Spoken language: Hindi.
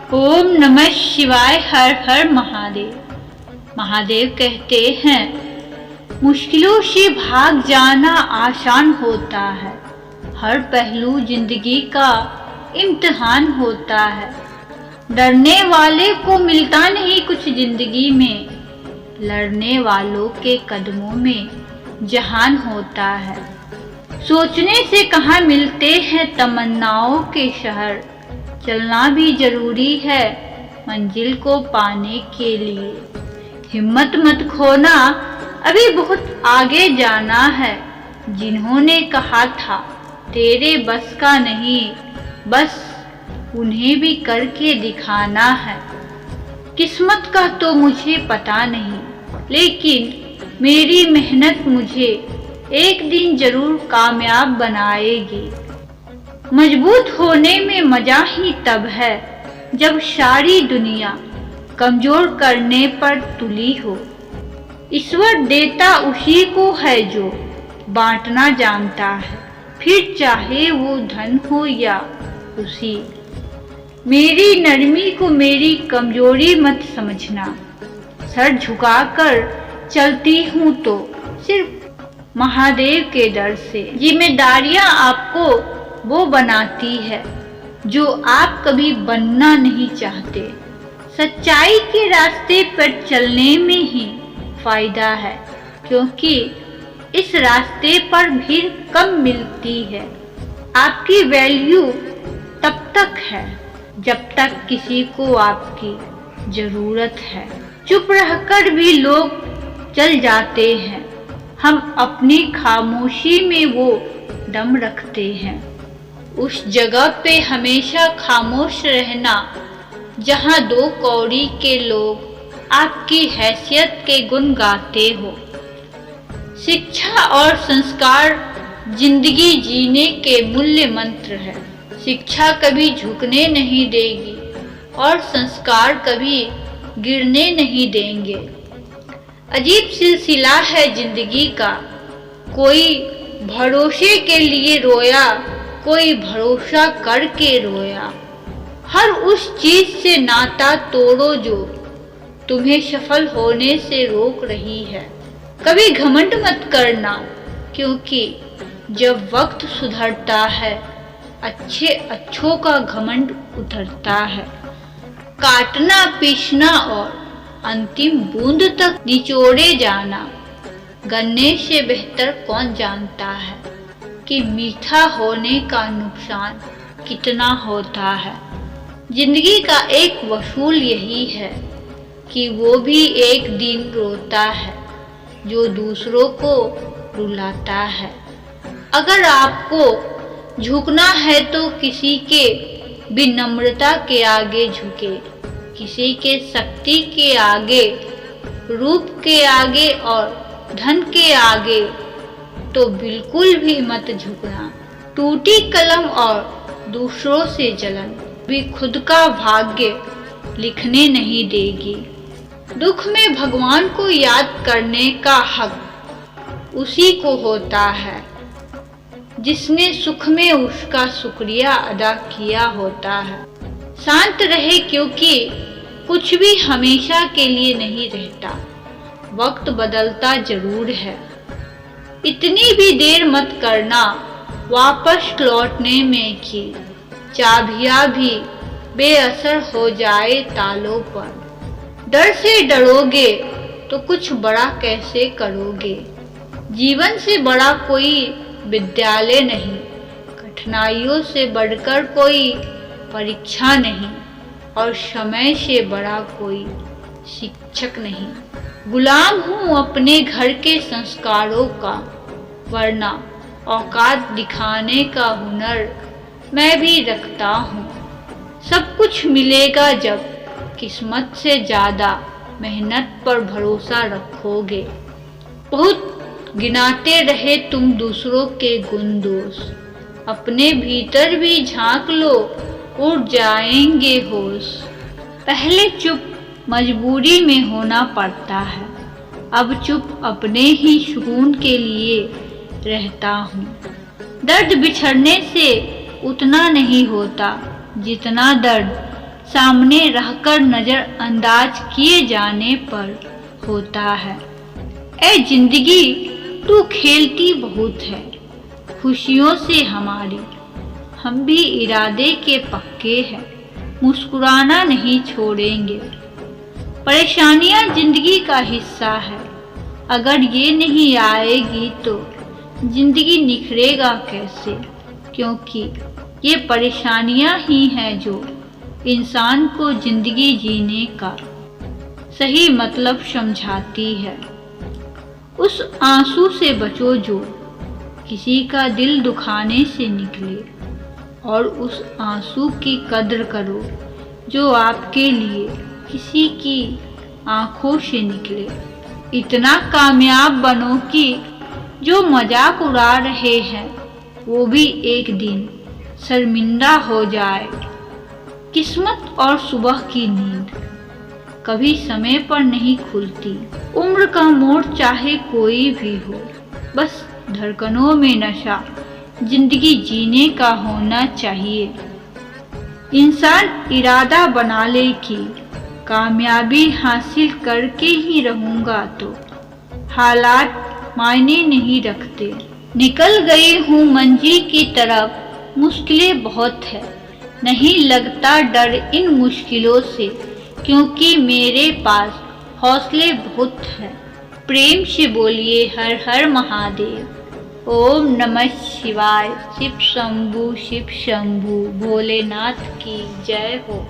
ओम नमः शिवाय। हर हर महादेव। महादेव कहते हैं, मुश्किलों से भाग जाना आसान होता है। हर पहलू जिंदगी का इम्तिहान होता है। डरने वाले को मिलता नहीं कुछ जिंदगी में, लड़ने वालों के कदमों में जहान होता है। सोचने से कहाँ मिलते हैं तमन्नाओं के शहर, चलना भी जरूरी है मंजिल को पाने के लिए। हिम्मत मत खोना, अभी बहुत आगे जाना है। जिन्होंने कहा था तेरे बस का नहीं, बस उन्हें भी करके दिखाना है। किस्मत का तो मुझे पता नहीं, लेकिन मेरी मेहनत मुझे एक दिन जरूर कामयाब बनाएगी। मजबूत होने में मजा ही तब है जब सारी दुनिया कमजोर करने पर तुली हो। ईश्वर देता उसी को है जो बांटना जानता है, फिर चाहे वो धन हो या खुशी। मेरी नरमी को मेरी कमजोरी मत समझना, सर झुकाकर चलती हूँ तो सिर्फ महादेव के डर से। जिम्मेदारियां आपको वो बनाती है जो आप कभी बनना नहीं चाहते। सच्चाई के रास्ते पर चलने में ही फायदा है, क्योंकि इस रास्ते पर भीड़ कम मिलती है। आपकी वैल्यू तब तक है जब तक किसी को आपकी जरूरत है। चुप रहकर भी लोग चल जाते हैं, हम अपनी खामोशी में वो दम रखते हैं। उस जगह पे हमेशा खामोश रहना जहां दो कौड़ी के लोग आपकी हैसियत के गुण गाते हो। शिक्षा और संस्कार जिंदगी जीने के मूल्य मंत्र है। शिक्षा कभी झुकने नहीं देगी और संस्कार कभी गिरने नहीं देंगे। अजीब सिलसिला है जिंदगी का, कोई भरोसे के लिए रोया, कोई भरोसा करके रोया। हर उस चीज से नाता तोड़ो जो तुम्हें सफल होने से रोक रही है। कभी घमंड मत करना, क्योंकि जब वक्त सुधरता है अच्छे अच्छों का घमंड उतरता है। काटना पीसना और अंतिम बूंद तक निचोड़े जाना, गन्ने से बेहतर कौन जानता है कि मीठा होने का नुकसान कितना होता है। जिंदगी का एक वसूल यही है कि वो भी एक दिन रोता है जो दूसरों को रुलाता है। अगर आपको झुकना है तो किसी के विनम्रता के आगे झुके, किसी के शक्ति के आगे, रूप के आगे और धन के आगे तो बिल्कुल भी मत झुकना। टूटी कलम और दूसरों से जलन भी खुद का भाग्य लिखने नहीं देगी। दुख में भगवान को याद करने का हक उसी को होता है जिसने सुख में उसका शुक्रिया अदा किया होता है। शांत रहे, क्योंकि कुछ भी हमेशा के लिए नहीं रहता। वक्त बदलता जरूर है, इतनी भी देर मत करना वापस लौटने में कि चाबियां भी बेअसर हो जाए तालों पर। डर से डरोगे तो कुछ बड़ा कैसे करोगे। जीवन से बड़ा कोई विद्यालय नहीं, कठिनाइयों से बढ़कर कोई परीक्षा नहीं और समय से बड़ा कोई शिक्षक नहीं। गुलाम हूँ अपने घर के संस्कारों का, वरना औकात दिखाने का हुनर मैं भी रखता हूँ। सब कुछ मिलेगा जब किस्मत से ज्यादा मेहनत पर भरोसा रखोगे। बहुत गिनाते रहे तुम दूसरों के गुण दोष, अपने भीतर भी झांक लो, उड़ जाएंगे होश। पहले चुप मजबूरी में होना पड़ता है, अब चुप अपने ही सुकून के लिए रहता हूँ। दर्द बिछड़ने से उतना नहीं होता जितना दर्द सामने रहकर नजरअंदाज किए जाने पर होता है। ऐ जिंदगी तू खेलती बहुत है खुशियों से हमारी, हम भी इरादे के पक्के हैं, मुस्कुराना नहीं छोड़ेंगे। परेशानियां जिंदगी का हिस्सा है, अगर ये नहीं आएगी तो जिंदगी निखरेगा कैसे, क्योंकि ये परेशानियां ही हैं जो इंसान को जिंदगी जीने का सही मतलब समझाती है। उस आंसू से बचो जो किसी का दिल दुखाने से निकले, और उस आंसू की कद्र करो जो आपके लिए किसी की आंखों से निकले। इतना कामयाब बनो कि जो मजाक उड़ा रहे हैं वो भी एक दिन शर्मिंदा हो जाए। किस्मत और सुबह की नींद कभी समय पर नहीं खुलती। उम्र का मोड़ चाहे कोई भी हो, बस धड़कनों में नशा जिंदगी जीने का होना चाहिए। इंसान इरादा बना ले कि कामयाबी हासिल करके ही रहूंगा तो हालात मायने नहीं रखते। निकल गई हूँ मंजिल की तरफ, मुश्किलें बहुत है, नहीं लगता डर इन मुश्किलों से, क्योंकि मेरे पास हौसले बहुत है। प्रेम से बोलिए हर हर महादेव। ओम नमः शिवाय। शिव शंभू भोलेनाथ की जय हो।